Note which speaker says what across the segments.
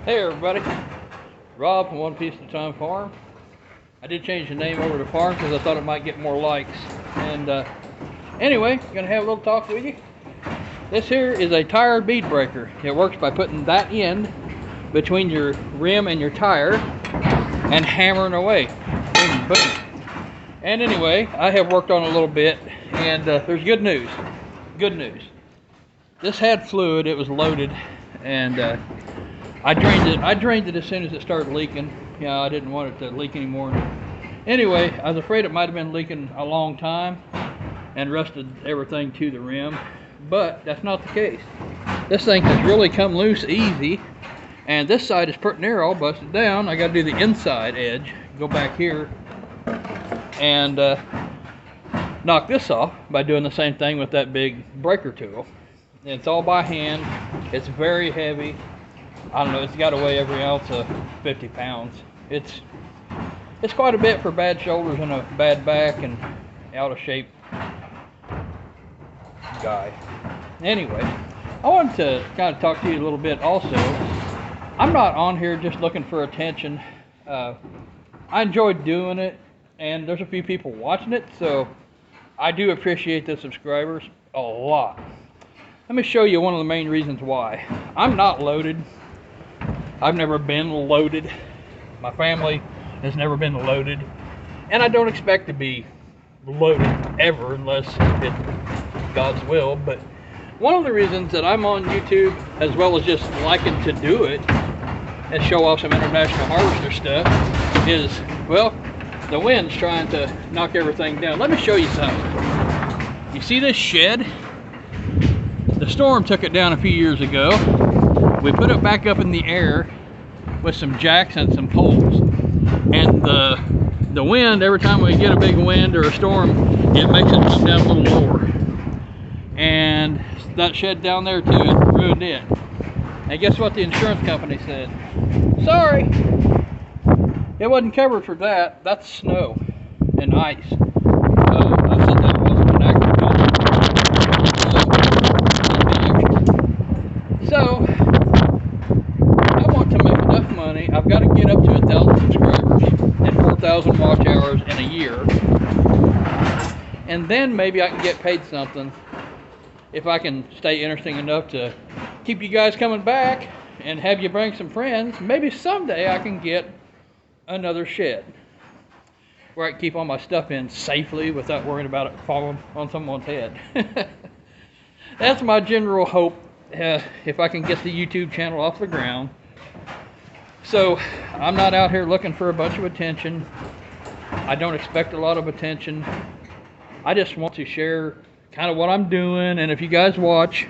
Speaker 1: Hey everybody, Rob from One Piece at a Time Farm. I did change the name over to Farm because I thought it might get more likes. And anyway, gonna have a little talk with you. This here is a tire bead breaker. It works by putting that end between your rim and your tire and hammering away. Boom, boom. And anyway, I have worked on it a little bit, and there's good news. Good news. This had fluid. It was loaded, and I drained it as soon as it started leaking. I didn't want it to leak anymore. Anyway, I was afraid it might have been leaking a long time and rusted everything to the rim, but that's not the case. This thing has really come loose easy, and this side is pretty near all busted down. I got to do the inside edge, go back here, and knock this off by doing the same thing with that big breaker tool. It's all by hand. It's very heavy. I don't know, it's got to weigh every ounce of 50 pounds. It's quite a bit for bad shoulders and a bad back and out of shape guy. Anyway, I wanted to kind of talk to you a little bit also. I'm not on here just looking for attention. I enjoy doing it, and there's a few people watching it, so I do appreciate the subscribers a lot. Let me show you one of the main reasons why. I'm not loaded. I've never been loaded. My family has never been loaded. And I don't expect to be loaded ever unless it's God's will. But one of the reasons that I'm on YouTube, as well as just liking to do it and show off some international harvester stuff, is, well, the wind's trying to knock everything down. Let me show you something. You see this shed? The storm took it down a few years ago. We put it back up in the air with some jacks and some poles, and the wind, every time we get a big wind or a storm, it makes it come down a little lower. And that shed down there too, it ruined it. And guess what the insurance company said? Sorry, it wasn't covered for that. That's snow and ice. I said that wasn't an agriculture. So I want to make enough money. I've got to get up to 1,000 subscribers and 4,000 watch hours in a year, and then maybe I can get paid something if I can stay interesting enough to keep you guys coming back and have you bring some friends. Maybe someday I can get another shed where I can keep all my stuff in safely without worrying about it falling on someone's head. That's my general hope. If I can get the YouTube channel off the ground. So I'm not out here looking for a bunch of attention. I don't expect a lot of attention. I just want to share kind of what I'm doing, and if you guys watch,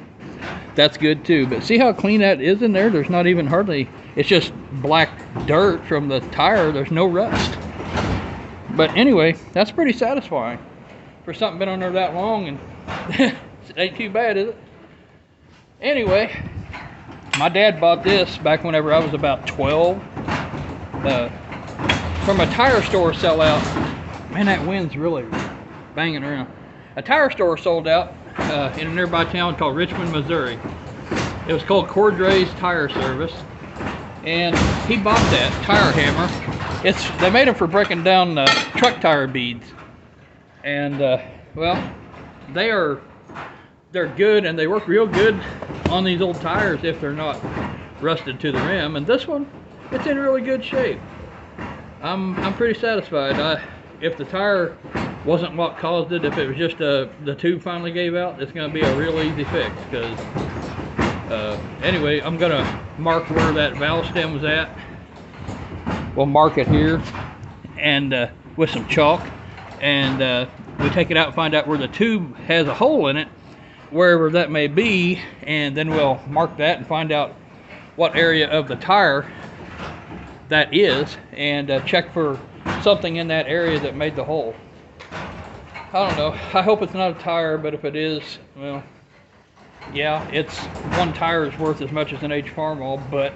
Speaker 1: that's good too. But see how clean that is in there? There's not even hardly, it's just black dirt from the tire. There's no rust. But anyway, that's pretty satisfying for something been on there that long, and it ain't too bad, is it? Anyway, my dad bought this back whenever I was about 12 from a tire store sellout. Man, that wind's really banging around. A tire store sold out in a nearby town called Richmond, Missouri. It was called Cordray's Tire Service, and he bought that tire hammer. They made them for breaking down truck tire beads, and well, they're good, and they work real good on these old tires if they're not rusted to the rim. And this one, it's in really good shape. I'm pretty satisfied. If the tire wasn't what caused it, if it was just the tube finally gave out, it's going to be a real easy fix. Because anyway, I'm going to mark where that valve stem was at. We'll mark it here, and with some chalk, and we take it out and find out where the tube has a hole in it, wherever that may be, and then we'll mark that and find out what area of the tire that is, and check for something in that area that made the hole. I don't know. I hope it's not a tire, but if it is, well, yeah, it's one tire is worth as much as an H Farmall, but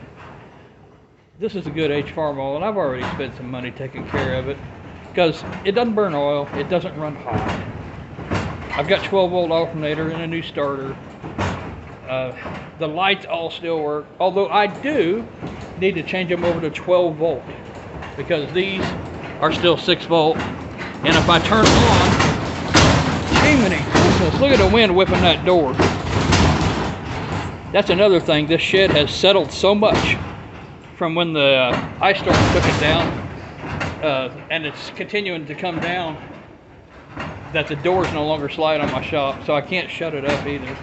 Speaker 1: this is a good H Farmall, and I've already spent some money taking care of it because it doesn't burn oil, it doesn't run hot. I've got 12-volt alternator and a new starter. The lights all still work, although I do need to change them over to 12 volt because these are still 6 volt. And if I turn on, jiminy Christmas, look at the wind whipping that door. That's another thing. This shed has settled so much from when the ice storm took it down, and it's continuing to come down, that the doors no longer slide on my shop, so I can't shut it up either.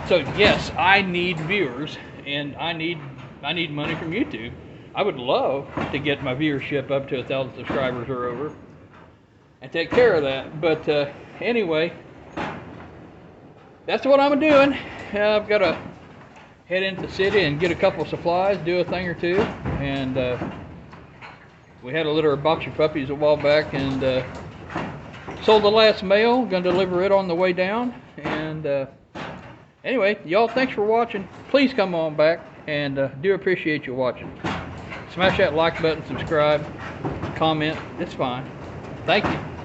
Speaker 1: So yes, I need viewers, and I need money from YouTube. I would love to get my viewership up to 1,000 subscribers or over and take care of that. But anyway, that's what I'm doing. I've got to head into the city and get a couple of supplies, do a thing or two. And we had a litter of boxer puppies a while back, and sold the last male. Gonna deliver it on the way down. And anyway, y'all, thanks for watching. Please come on back, and do appreciate you watching. Smash that like button, subscribe, comment. It's fine. Thank you.